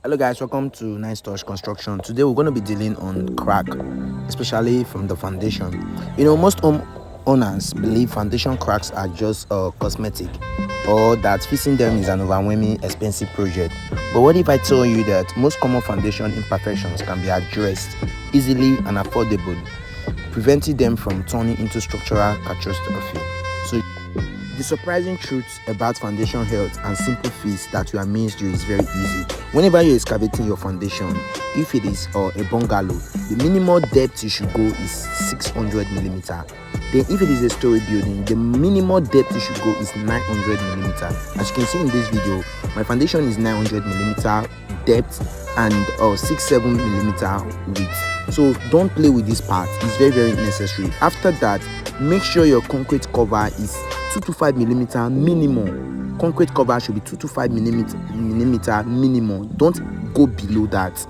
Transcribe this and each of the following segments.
Hello guys, welcome to Nice Touch Construction. Today we're going to be dealing on crack, especially from the foundation. Most home owners believe foundation cracks are just cosmetic, or that fixing them is an overwhelming expensive project. But what if I tell you that most common foundation imperfections can be addressed easily and affordably, preventing them from turning into structural catastrophe? So the surprising truth about foundation health and simple fix that you amazed you is very easy. Whenever you're excavating your foundation, if it is a bungalow, the minimal depth you should go is 600 millimeter. Then if it is a story building, the minimal depth you should go is 900 millimeter. As you can see in this video, my foundation is 900 millimeter depth and 6-7 millimeter width. So don't play with this part. It's very necessary. After that, make sure your concrete cover is 2 to 5 millimeter minimum. Concrete cover should be 2 to 5 millimeter minimum. Don't go below that.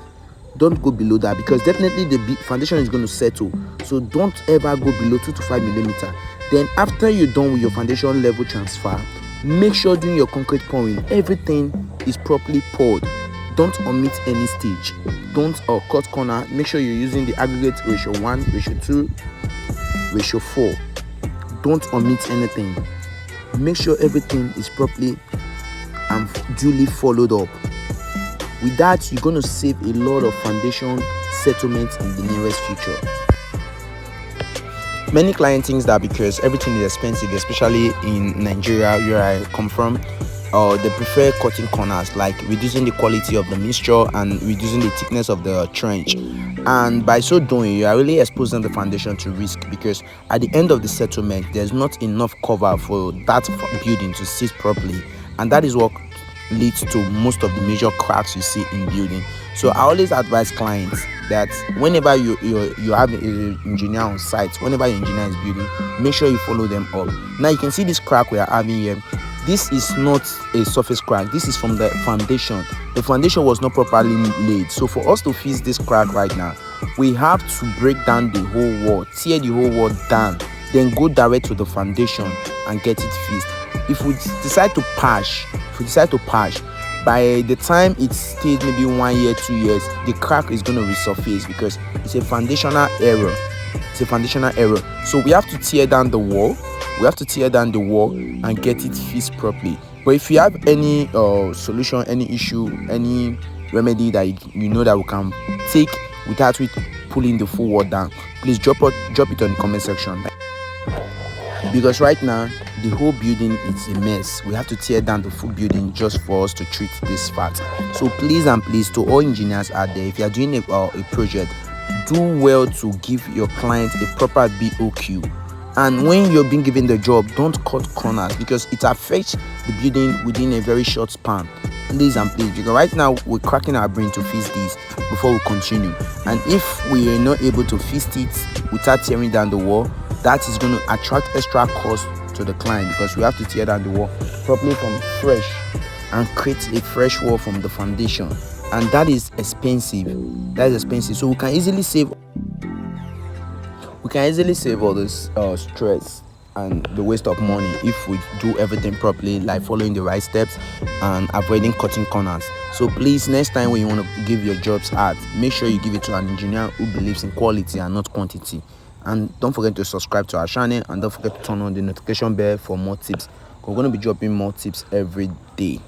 Don't go below that, because definitely the foundation is going to settle. So don't ever go below 2 to 5 millimeter. Then after you're done with your foundation level transfer, make sure during your concrete pouring, everything is properly poured. Don't omit any stage. Don't cut corner. Make sure you're using the aggregate ratio 1, ratio 2, ratio 4. Don't omit anything. Make sure everything is properly and duly followed up. With that, you're going to save a lot of foundation settlements in the nearest future. Many clients think that because everything is expensive, especially in Nigeria where I come from, they prefer cutting corners, like reducing the quality of the mixture and reducing the thickness of the trench. And by so doing, you are really exposing the foundation to risk, because at the end of the settlement, there's not enough cover for that building to sit properly, and that is what leads to most of the major cracks you see in building. So I always advise clients that whenever you have an engineer on site, whenever your engineer is building, make sure you follow them up. Now you can see this crack we are having here. This is not a surface crack. This is from the foundation. The foundation was not properly laid. So for us to fix this crack right now, we have to break down the whole wall, tear the whole wall down, then go direct to the foundation and get it fixed. If we decide to patch, by the time it stays maybe 1 year, 2 years, the crack is going to resurface, because it's a foundational error. So we have to tear down the wall. And get it fixed properly. But if you have any solution, any issue, any remedy that you know that we can take without it pulling the full wall down, please drop it on the comment section. Because right now the whole building is a mess. We have to tear down the full building just for us to treat this fact. So please to all engineers out there, if you are doing a project, do well to give your client a proper BOQ. And when you're being given the job, don't cut corners, because it affects the building within a very short span. Please, because right now we're cracking our brain to fix this before we continue. And if we are not able to fix it without tearing down the wall, that is going to attract extra cost to the client, because we have to tear down the wall properly from fresh and create a fresh wall from the foundation, and that is expensive. So we can easily save all this stress and the waste of money if we do everything properly, like following the right steps and avoiding cutting corners. So please, next time when you want to give your jobs out, make sure you give it to an engineer who believes in quality and not quantity. And don't forget to subscribe to our channel, and don't forget to turn on the notification bell for more tips. We're going to be dropping more tips every day.